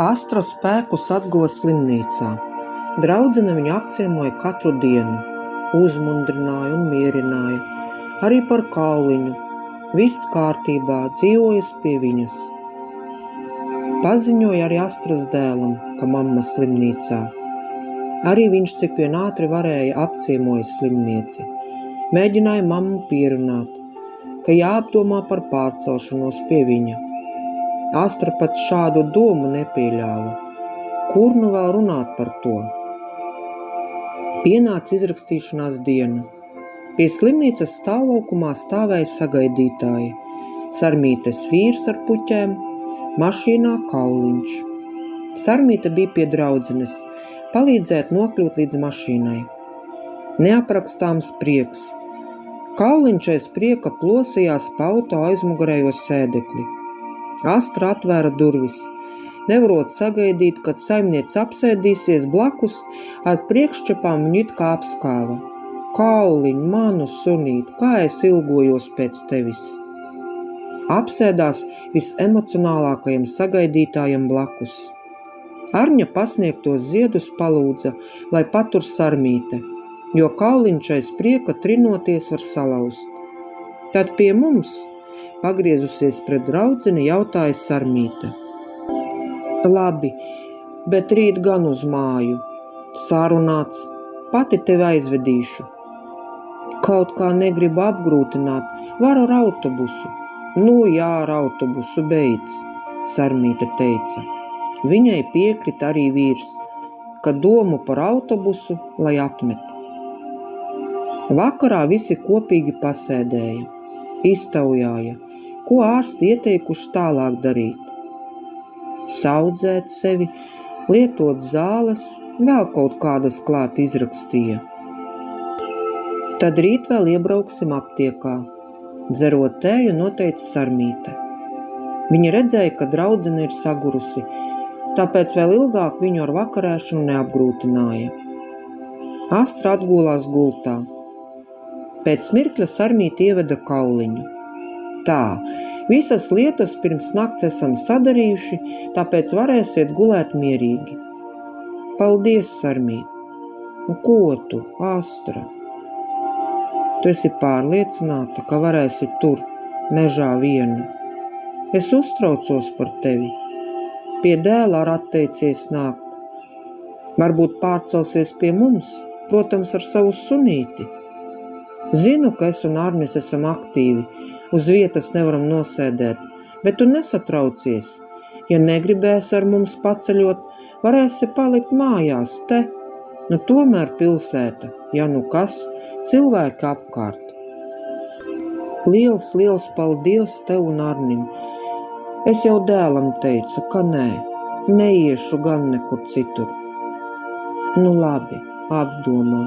Astra spēkus atguva slimnīcā. Draudzene viņu apciemoja katru dienu, uzmundrināja un mierināja, arī par kauliņu. Viss kārtībā, dzīvojas pie viņas. Paziņoja arī Astras dēlam, ka mamma slimnīcā. Arī viņš cik vien ātri varēja apciemoja slimnieci. Mēģināja mammu pierunāt, ka jāapdomā par pārcelšanos pie viņa. Astra pat šādu domu nepieļāva. Kur nu vēl runāt par to? Pienāca izrakstīšanās diena. Pie slimnīcas stāvlaukumā stāvēja sagaidītāji. Sarmītes vīrs ar puķēm, mašīnā kauliņš. Sarmīte bija pie draudzenes, palīdzēt nokļūt līdz mašīnai. Neaprakstāms prieks. Kauliņš aiz prieka plosījās pa auto aizmugurējo sēdekli. Astra atvēra durvis, nevarot sagaidīt, kad saimniece apsēdīsies blakus, ar priekšķepām viņu it kā apskāva. Kauliņ, manu sunīt, kā es ilgojos pēc tevis. Apsēdās visemocionālākajam sagaidītājam blakus. Arņa pasniegtos ziedus palūdza, lai patur Sarmīte, jo kauliņš aiz prieka trinoties var salauzt. Tad pie mums, pagriezusies pret draudzeni, jautāja Sarmīte. Labi, bet rīt gan uz māju. Sārunāts, pati tevi aizvedīšu. Kaut kā negribu apgrūtināt, varu ar autobusu. Nu jā, ar autobusu beidz, Sarmīte teica. Viņai piekrita arī vīrs, ka domu par autobusu, lai atmet. Vakarā visi kopīgi pasēdēja, iztaujāja, ko ārsti ieteikuši tālāk darīt. Saudzēt sevi, lietot zāles, vēl kaut kādas klāt izrakstīja. Tad rīt vēl iebrauksim aptiekā, dzerot tēju, noteica Sarmīte. Viņa redzēja, ka draudzene ir sagurusi, tāpēc vēl ilgāk viņu ar vakarēšanu neapgrūtināja. Astra atgulās gultā. Pēc mirkļa Sarmīte ieveda kauliņu. Tā, visas lietas pirms nakts esam sadarījuši, tāpēc varēsiet gulēt mierīgi. Paldies, Sarmīt. Ko tu, Astra? Tu esi pārliecināta, ka varēsi tur, mežā viena. Es uztraucos par tevi. Pie dēla ar atteicies nākt. Varbūt pārcelsies pie mums, protams, ar savu sunīti. Zinu, ka es un Arnis esam aktīvi, uz vietas nevaram nosēdēt, bet tu nesatraucies. Ja negribēs ar mums paceļot, varēsi palikt mājās te. Nu tomēr pilsēta, ja nu kas, cilvēki apkārt. Liels paldies tev un Arnim. Es jau dēlam teicu, ka nē, neiešu gan nekur citur. Nu labi, apdomā.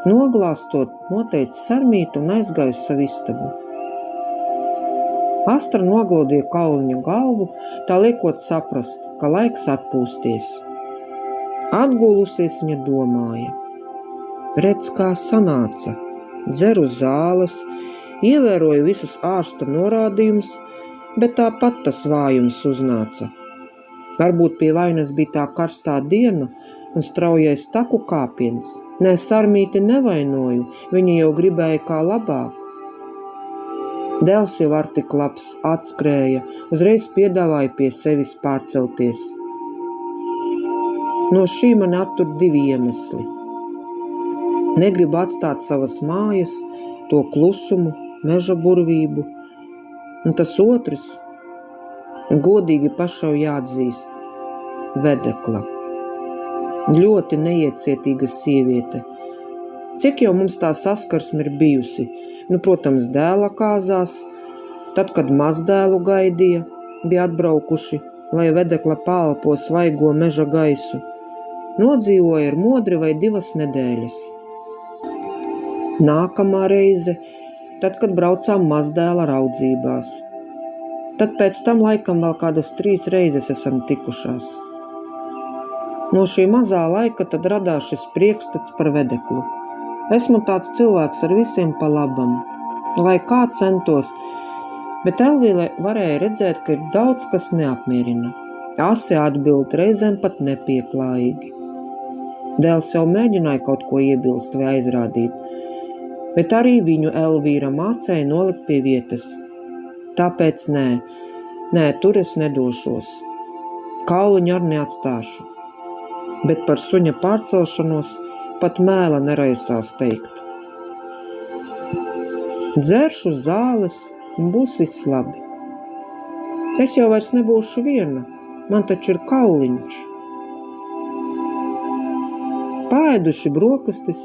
Noglāstot, noteica Sarmīte un aizgāja savu istabu. Astra noglaudīja kauliņa galvu, tā liekot saprast, ka laiks atpūsties. Atgulusies viņa domāja. Redz, kā sanāca, dzeru zāles, ievēroja visus ārsta norādījumus, bet tāpat tas vājums uznāca. Varbūt pie vainas bija tā karstā diena un straujais taku kāpiens. Nē, Sarmīti nevainoju, viņa jau gribēja kā labāk. Dēls jau ar tik labs atskrēja, uzreiz piedāvāja pie sevis pārcelties. No šī man attur divi iemesli. Negribu atstāt savas mājas, to klusumu, meža burvību. Un tas otrs, godīgi pašau jāatzīst, Vedekla. Ļoti neiecietīga sieviete. Cik jau mums tā saskarsme ir bijusi? Nu, protams, dēla kāzās, tad, kad mazdēlu gaidīja, bija atbraukuši, lai Vedekla pālpo svaigo meža gaisu. Nodzīvoja ar modri vai 2 nedēļas. Nākamā reize, tad, kad braucām mazdēla raudzībās. Tad pēc tam laikam vēl kādas 3 reizes esam tikušās. No šī mazā laika tad radās šis priekšstats par Vedeklu. Esmu tāds cilvēks ar visiem pa labam, lai kā centos, bet Elvīle varēja redzēt, ka ir daudz, kas neapmierina. Asi atbild, reizēm pat nepieklājīgi. Dēls jau mēģināja kaut ko iebilst vai aizrādīt, bet arī viņu Elvīra mācēja nolikt pie vietas. Tāpēc nē, tur es nedošos. Kauliņu ar neatstāšu. Bet par suņa pārcelšanos pat mēla neraisās teikt. Dzeršu zāles un būs viss labi. Es jau vairs nebūšu viena, man taču ir kauliņš. Paēduši brokastis,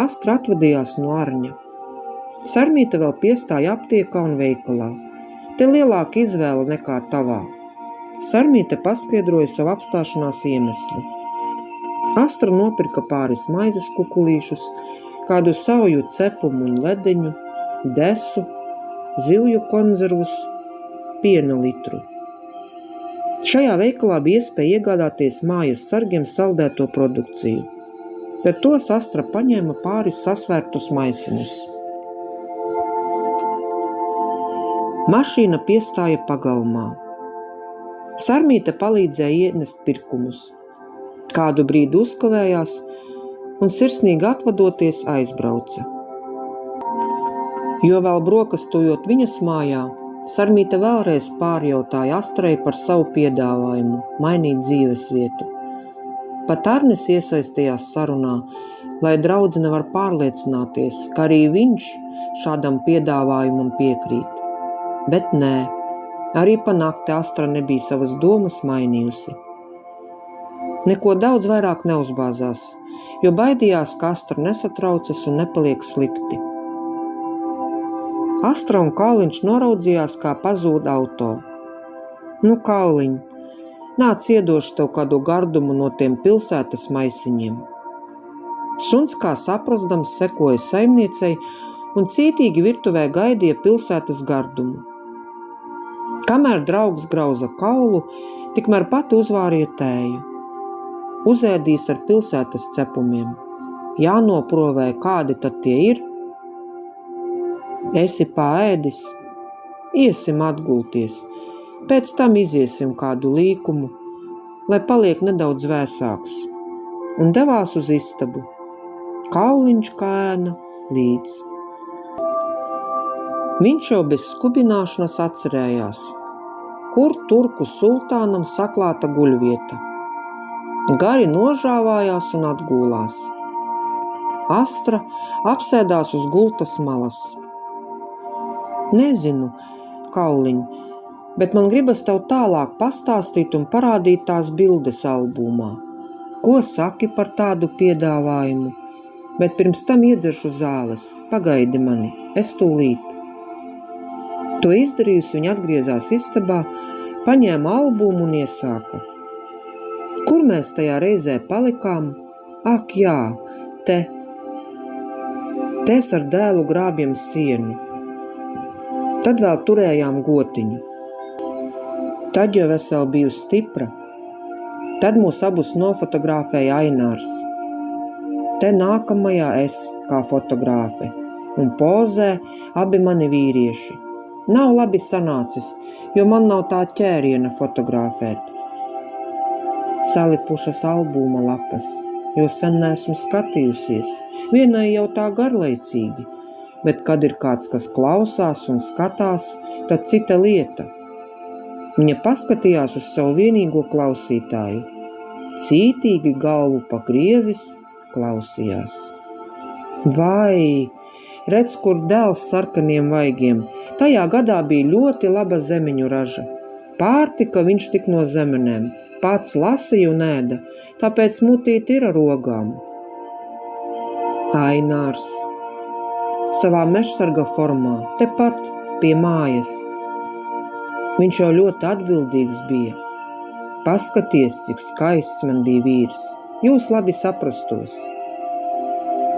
Astra atvadījās no Arņa. Sarmīte vēl piestāja aptiekā un veikalā. Te lielāka izvēle nekā tavā. Sarmīte paskaidroja savu apstāšanās iemeslu. Astra nopirka pāris maizes kukulīšus, kādu sauju cepumu un ledeņu, desu, zivju konzervus, piena litru. Šajā veikalā bija iespēja iegādāties mājas sargiem saldēto produkciju, bet tos Astra paņēma pāris sasvērtus maisiņus. Mašīna piestāja pagalmā. Sarmīte palīdzēja ienest pirkumus. Kādu brīdi uzkavējās un sirsnīgi atvadoties aizbrauca. Jo vēl brokastujot viņas mājā, Sarmīte vēlreiz pārjautāja Astrai par savu piedāvājumu mainīt dzīvesvietu. Pat Arnis iesaistījās sarunā, lai draudzene var pārliecināties, ka arī viņš šādam piedāvājumam piekrīt. Bet nē, arī pa nakti Astra nebija savas domas mainījusi. Neko daudz vairāk neuzbāzās, jo baidījās, ka Astra nesatraucas un nepaliek slikti. Astra un Kauliņš noraudzījās, kā pazūd auto. Nu, Kauliņ, nāc iedošu tev kādu gardumu no tiem pilsētas maisiņiem. Suns, kā saprastams, sekoja saimniecei un cītīgi virtuvē gaidīja pilsētas gardumu. Kamēr draugs grauza kaulu, tikmēr pati uzvārīja tēju. Uzēdīs ar pilsētas cepumiem. Jānoprovē, kādi tad tie ir. Esi paēdis, iesim atgulties, pēc tam iziesim kādu līkumu, lai paliek nedaudz vēsāks, un devās uz istabu. Kauliņš kāna līdz. Viņš jau bez skubināšanas atcerējās, kur turku sultānam saklāta guļvieta. Gari nožāvājās un atgūlās. Astra apsēdās uz gultas malas. Nezinu, Kauliņ, bet man gribas tev tālāk pastāstīt un parādīt tās bildes albumā. Ko saki par tādu piedāvājumu? Bet pirms tam iedzeršu zāles. Pagaidi mani, es tūlīt. To izdarījusi, viņa atgriezās istabā, paņēma albumu un iesāka. Kur mēs tajā reizē palikām? Ak, jā, te. Tes ar dēlu grābjam sienu. Tad vēl turējām gotiņu. Tad jau es vēl biju stipra. Tad mūs abus nofotografēja Ainārs. Te nākamajā es kā fotogrāfe. Un pozē abi mani vīrieši. Nav labi sanācis, jo man nav tā ķēriena fotografēt. Salipušas albuma lapas, jo sen neesmu skatījusies. Vienai jau tā garlaicīgi. Bet kad ir kāds, kas klausās un skatās, tad cita lieta. Viņa paskatījās uz savu vienīgo klausītāju. Cītīgi galvu pagriezis, klausījās. Vai, redz, kur dēls sarkaniem vaigiem. Tajā gadā bija ļoti laba zemeņu raža. Pārtika viņš tik no zemenēm. Pats lasīja un ēda, tāpēc mutīt ir ar rogām. Ainārs. Savā mežsarga formā, tepat pie mājas. Viņš jau ļoti atbildīgs bija. Paskaties, cik skaists man bija vīrs. Jūs labi saprastos.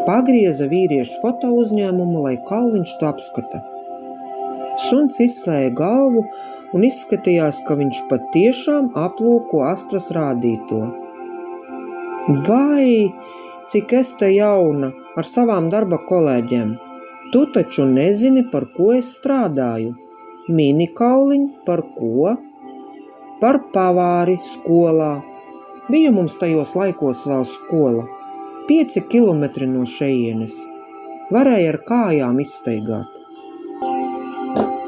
Pagrieza vīriešu foto uzņēmumu, lai Kauliņš to apskata. Suns izslēja galvu un izskatījās, ka viņš patiešām aplūko Astras rādīto. Vai, cik es te jauna ar savām darba kolēģiem. Tu taču nezini, par ko es strādāju. Mini, Kauliņ, par ko? par pavāri skolā. Bija mums tajos laikos vēl skola, 5 kilometri no šejienes. Varēja ar kājām izstaigāt.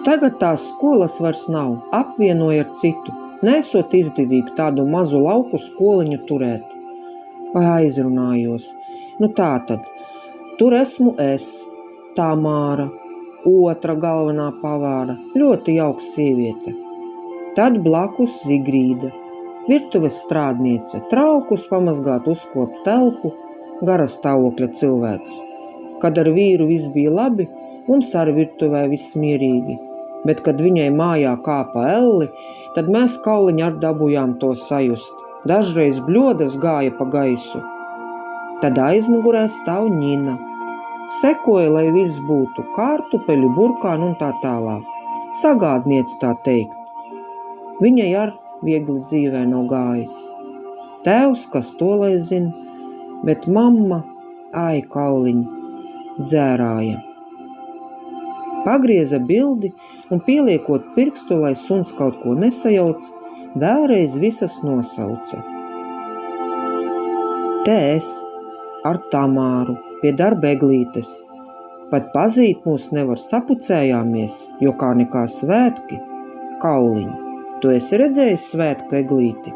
Tagad tās skolas vairs nav, apvienoja ar citu. Nesot izdevīgi tādu mazu lauku skoliņu turēt. Vai aizrunājos. Nu tātad, tur esmu es, Tamāra, otra galvenā pavāra, ļoti jauka sieviete. Tad blakus Zigrīda, virtuves strādniece, traukus pamazgāt, uzkopt telpu, gara stāvokļa cilvēks. Kad ar vīru viss bija labi, mums arī virtuvē viss mierīgi, bet kad viņai mājā kāpa elli, tad mēs kauliņi ar dabujām to sajust. Dažreiz bļodas gāja pa gaisu. Tad aizmugurē stāv Ņina. Sekoja, lai viss būtu kārtupeļu, burkānu un tā tālāk. Sagādniec tā teikt. Viņai ar viegli dzīvē nav gājis. Tēvs, kas to lai zina, bet mamma, ai kauliņi, dzērāja. Pagrieza bildi un pieliekot pirkstu, lai suns kaut ko nesajauc, vēlreiz visas nosauca. Te es ar Tamāru pie darba eglītes. Pat pazīt mūs nevar, sapucējāmies, jo kā nekā svētki. Kauliņi, tu esi redzējis svētku eglīti?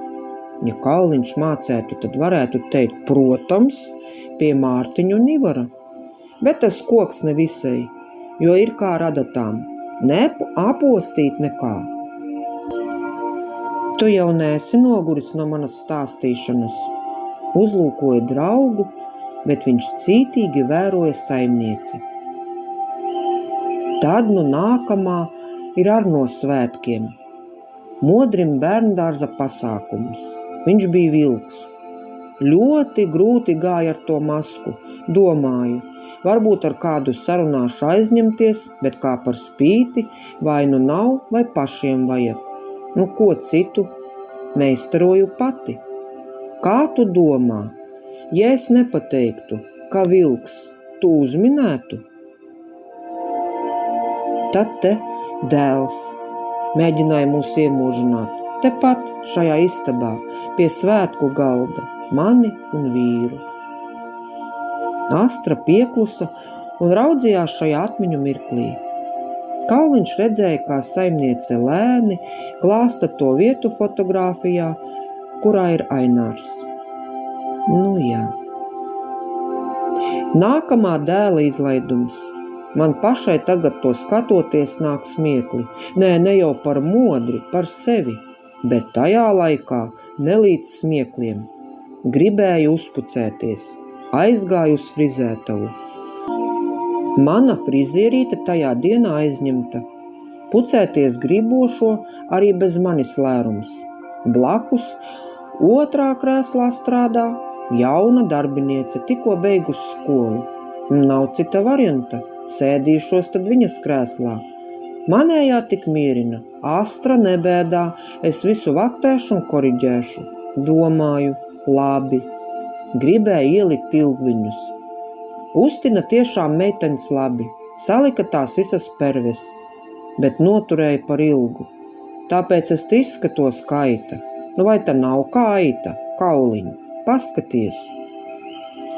Ja Kauliņš mācētu, tad varētu teikt, protams, pie Mārtiņu un Ivara. Bet tas koks ne visai, jo ir kā radatām, apostīt nekā. Tu jau neesi noguris no manas stāstīšanas. Uzlūkoja draugu, bet viņš cītīgi vēroja saimnieci. Tad nu nākamā ir ar no svētkiem. Modrim bērndārza pasākums. Viņš bija vilks. Ļoti grūti gāja ar to masku. Domāju, varbūt ar kādu sarunāšu aizņemties, bet kā par spīti, vai nu nav, vai pašiem vajag. Nu, ko citu? Meistaroju pati. Kā tu domā? Ja es nepateiktu, ka vilks, tu uzminētu? Tad te dēls mēģināja mūs iemūžināt. Tepat šajā istabā, pie svētku galda, mani un vīru. Astra pieklusa un raudzījās šajā atmiņu mirklī. Kauliņš redzēja, kā saimniece lēni glāsta to vietu fotogrāfijā, kurā ir Ainārs. Nu jā. Nākamā dēla izlaidums. Man pašai tagad to skatoties nāk smiekli. Nē, ne jau par modri, par sevi, bet tajā laikā nelīdz smiekliem. Gribēju uzpucēties, aizgāju uz frizētavu. Mana frizierīte tajā dienā aizņemta. Pucēties gribošo arī bez manis lērums. Blakus otrā krēslā strādā jauna darbiniece, tikko beigus skolu. Nav cita varianta, sēdīšos tad viņas krēslā. Manējā tik mierina, Astra nebēdā, es visu vaktēšu un koriģēšu. Domāju, labi, gribēju ielikt ilgviņus. Ustina tiešām meitenes labi, salika tās visas perves, bet noturēja par ilgu. Tāpēc es izskatos kā aita. Nu vai ta nav kā aita, Kauliņi? Paskaties.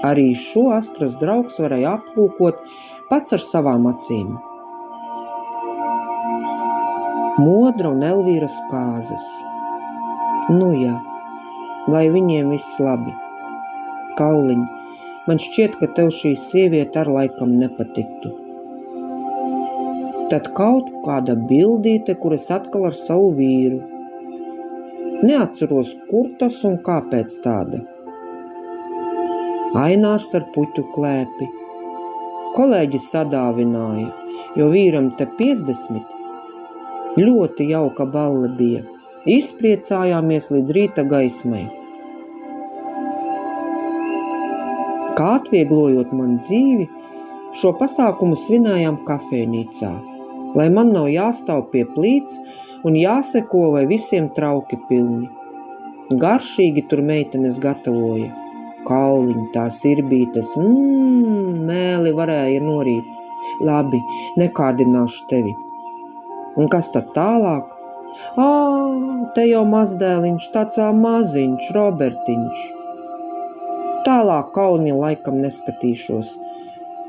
Arī šo Astras draugs varēja aplūkot pats ar savām acīm. Modra un Elvīras kāzas. Nu jā, lai viņiem viss labi. Kauliņi, man šķiet, ka tev šī sieviete ar laikam nepatiktu. Tad kaut kāda bildīte, kur es atkal ar savu vīru. Neatceros, kur tas un kāpēc tāda. Ainārs ar puķu klēpi. Kolēģis sadāvināja, jo vīram te 50. Ļoti jauka balle bija. Izpriecājāmies līdz rīta gaismai. Kā atvieglojot man dzīvi, šo pasākumu svinējām kafejnīcā, lai man nav jāstāv pie plīts un jāseko, vai visiem trauki pilni. Garšīgi tur meitenes gatavoja. Kauliņi, tās irbītes, mēli varēja norīt. Labi, nekārdināšu tevi. Un kas tad tālāk? te jau mazdēliņš, tāds vēl maziņš, Robertiņš. Tālāk Kauliņa laikam neskatīšos,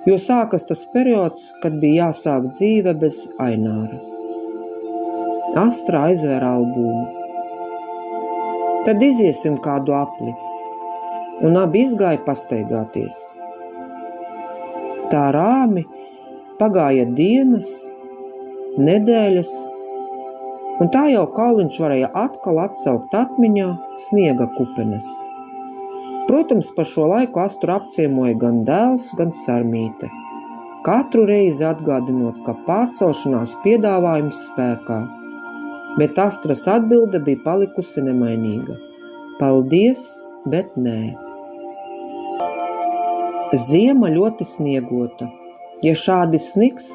jo sākas tas periods, kad bija jāsāk dzīve bez Aināra. Astra aizver albumu. Tad iziesim kādu apli, un abi izgāja pastaigāties. Tā rāmi pagāja dienas, nedēļas, un tā jau Kauliņš varēja atkal atsaukt atmiņā sniega kupenes. Protams, pa šo laiku Astru apciemoja gan dēls, gan Sarmīte, katru reizi atgādinot, ka pārcelšanās piedāvājums spēkā, bet Astras atbilde bija palikusi nemainīga. Paldies, bet nē. Ziema ļoti sniegota. Ja šādi snigs,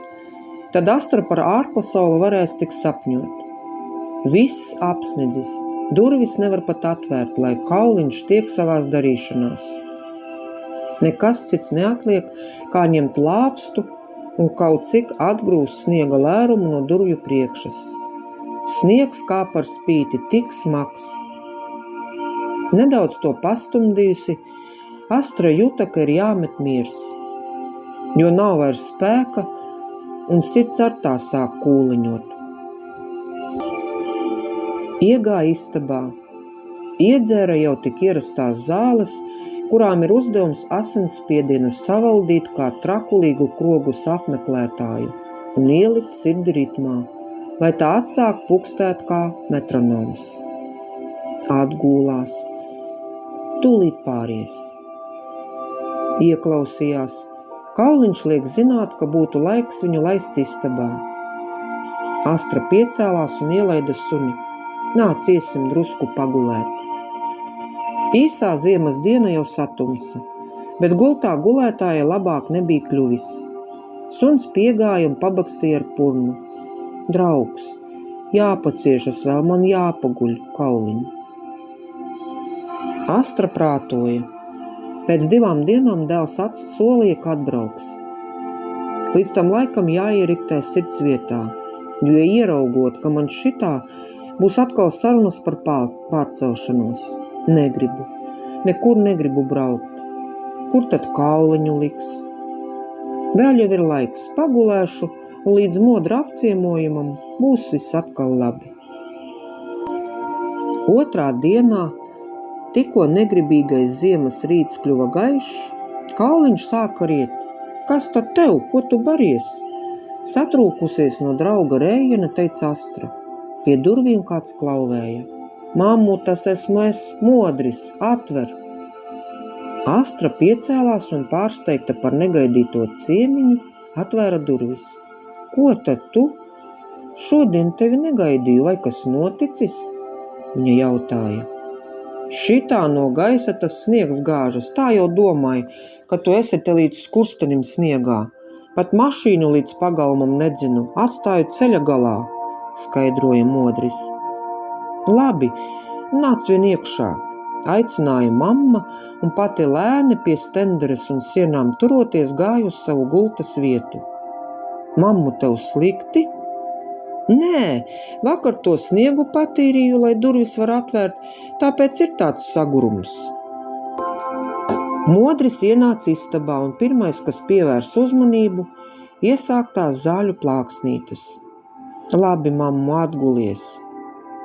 tad Astra par ārpasauli varēs tik sapņot. Viss apsnidzis, durvis nevar pat atvērt, lai Kauliņš tiek savās darīšanās. Nekas cits neatliek, kā ņemt lāpstu un kaut cik atgrūst sniega lērumu no durvju priekšas. Sniegs kā par spīti tik smags. Nedaudz to pastumdījusi, Astra juta, ka ir jāmet miers, jo nav vairs spēka un sirds ar tā sāk kūliņot. Iegāja istabā, iedzēra jau tik ierastās zāles, kurām ir uzdevums asinsspiedienu savaldīt kā trakulīgu krogus apmeklētāju un ielikt sirdi ritmā, lai tā atsāk pukstēt kā metronoms. Atgūlās, tūlīt pāries. Ieklausījās, Kauliņš liek zināt, ka būtu laiks viņu laist istabā. Astra piecēlās un ielaida suni. Nāc, iesim drusku pagulēt. Īsā ziemas diena jau satumsa, bet gultā gulētājai labāk nebija kļuvis. Suns piegāja un pabakstīja ar purnu. Draugs, jāpaciešas vēl, man jāpaguļ, Kauliņ. Astra prātoja. Pēc 2 dienām dēls solīja, ka atbrauks. Līdz tam laikam jāieriktē sirds vietā, jo ieraugot, ka man šitā būs atkal sarunas par pārcelšanos. Negribu, nekur negribu braukt. Kur tad Kauliņu liks? Vēl jau ir laiks, pagulēšu, un līdz modra apciemojumam būs viss atkal labi. Otrā dienā, tikko negribīgais ziemas rīts kļuva gaišs, Kauliņš sāka riet. Kas tad tev, ko tu baries? Satrūkusies no drauga rējiena, teica Astra. Pie durvīm kāds klauvēja. Mammu, tas esmu es, Modris, atver! Astra piecēlās un pārsteigta par negaidīto ciemiņu atvēra durvis. Ko tad tu? Šodien tevi negaidīju, vai kas noticis? Viņa jautāja. Šitā no gaisa tas sniegs gāžas, tā jau domāju, ka tu esi te līdz skurstenim sniegā. Pat mašīnu līdz pagalmam nedzinu, atstāju ceļa galā, skaidroja Modris. Labi, nāc vien iekšā, aicināja mamma un pati lēni pie stenderes un sienām turoties gāja uz savu gultas vietu. Mammu, tev slikti? Nē, vakar to sniegu patīrīju, lai durvis var atvērt, tāpēc ir tāds sagurums. Modris ienāca istabā un pirmais, kas pievērs uzmanību, iesāktās zāļu plāksnītes. Labi, mammu, atgulies.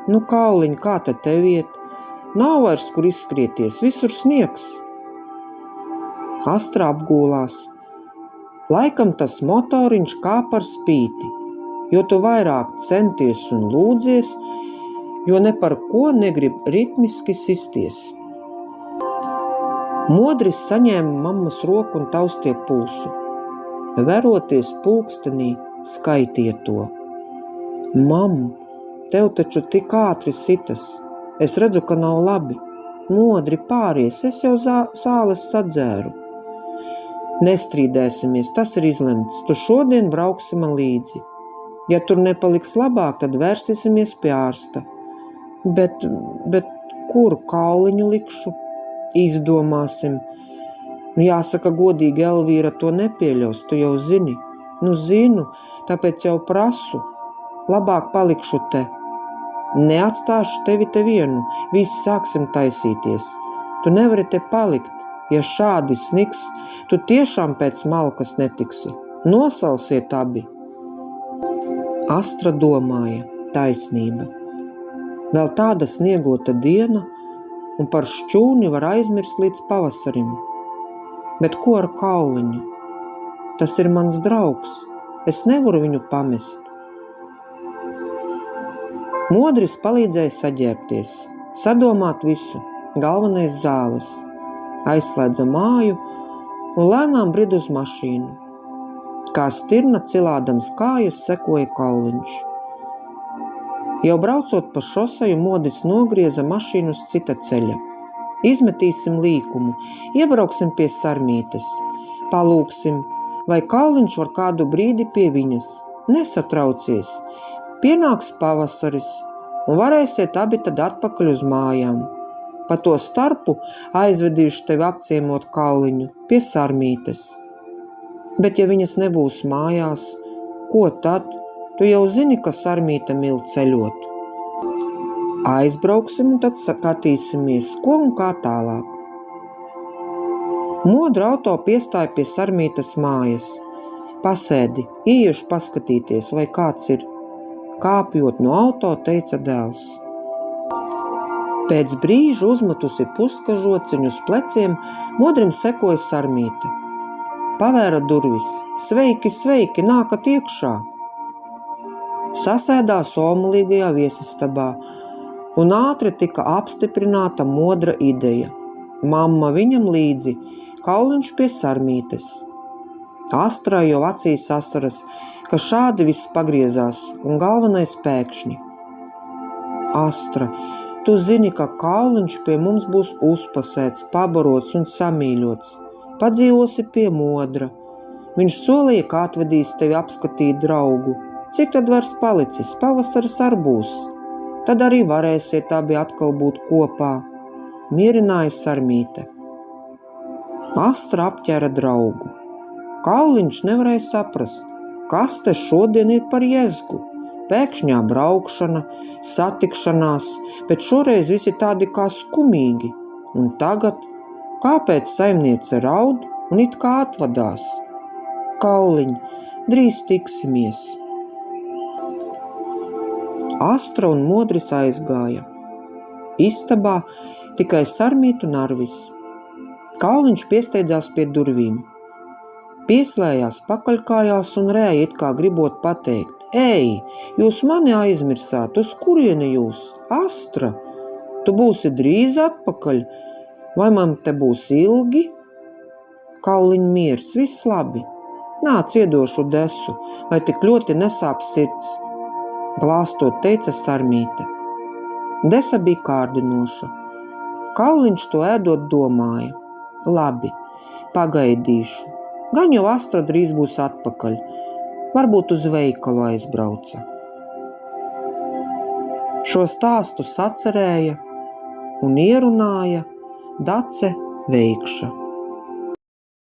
Nu, Kauliņ, kā tad tev iet? Nav vairs, kur izskrieties, visur sniegs. Astra apgūlās. Laikam tas motoriņš kā par spīti, jo tu vairāk centies un lūdzies, jo ne par ko negrib ritmiski sisties. Modris saņēma mammas roku un taustie pulsu. Veroties pulkstenī, skaitīja to. Mam, tev taču tik ātri sitas. Es redzu, ka nav labi. Modri, pāries, es jau sāles sadzēru. Nestrīdēsimies, tas ir izlemts. Tu šodien brauksi man līdzi. Ja tur nepaliks labāk, tad vērsīsimies pie ārsta. Bet kuru Kauliņu likšu? Izdomāsim. Jāsaka godīgi, Elvīra to nepieļaus, tu jau zini. Nu zinu, tāpēc jau prasu. Labāk palikšu te. Neatstāšu tevi te vienu, visi sāksim taisīties. Tu nevari te palikt, ja šādi sniks, tu tiešām pēc malkas netiksi. Nosalsiet abi. Astra domāja, taisnība. Vēl tāda sniegota diena, un par šķūni var aizmirst līdz pavasarim. Bet ko ar Kauliņu? Tas ir mans draugs, es nevaru viņu pamest. Modris palīdzēja saģērbties, sadomāt visu, galvenais zāles, aizslēdza māju un lēnām brida uz mašīnu. Kā stirna cilādams kājas sekoja Kauliņš. Jau braucot pa šoseju, Modris nogrieza mašīnu uz cita ceļa. Izmetīsim līkumu, iebrauksim pie Sarmītes, palūksim, vai Kauliņš var kādu brīdi pie viņas. Nesatraucies, pienāks pavasaris, un varēsiet abi tad atpakaļ uz mājām. Pa to starpu aizvedīšu tevi apciemot Kauliņu pie Sarmītes. Bet ja viņas nebūs mājās, ko tad? Tu jau zini, ka Sarmīte mīl ceļot. Aizbrauksim un tad skatīsimies, ko un kā tālāk. Modra auto piestāja pie Sarmītes mājas. Pasēdi, ieiešu paskatīties, vai kāds ir. Kāpjot no auto, teica dēls. Pēc brīža uzmetusi puskažociņu uz pleciem, Modrim sekoja Sarmīte. Pavēra durvis. Sveiki, sveiki, nākat iekšā! Sasēdās omulīgajā viesistabā, un ātri tika apstiprināta Modra ideja. Mamma viņam līdzi, Kauliņš pie Sarmītes. Astrai jau acīs asaras, ka šādi viss pagriezās, un galvenais pēkšņi. Astra, tu zini, ka Kauliņš pie mums būs uzpasēts, pabarots un samīļots. Padzīvosi pie Modra. Viņš solīja, ka atvedīs tevi apskatīt draugu. Cik tad vairs palicis? Pavasaris ar būs. Tad arī varēsiet abi atkal būt kopā, mierināja Sarmīte. Astra apķēra draugu. Kauliņš nevarēja saprast, kas te šodien ir par jezgu. Pēkšņā braukšana, satikšanās, bet šoreiz visi tādi kā skumīgi. Un tagad, kāpēc saimniece raud un it kā atvadās? Kauliņ, drīz tiksimies. Astra un Modris aizgāja. Istabā tikai Sarmīte un Arvis. Kauliņš piesteidzās pie durvīm. Pieslējās pakaļkājās un rēja, it kā gribot pateikt: Ei, jūs mani aizmirsāt, uz kurieni jūs? Astra, tu būsi drīz atpakaļ, vai man te būs ilgi? Kauliņ miers, viss labi. Nāc, iedošu desu, vai tik ļoti nesāp sirds. Glāstot teica Sarmīte. Desa bija kārdinoša. Kauliņš to ēdot domāja. Labi, pagaidīšu. Gan jau Astra drīz būs atpakaļ. Varbūt uz veikalu aizbrauca. Šo stāstu sacerēja un ierunāja Dace Veikša.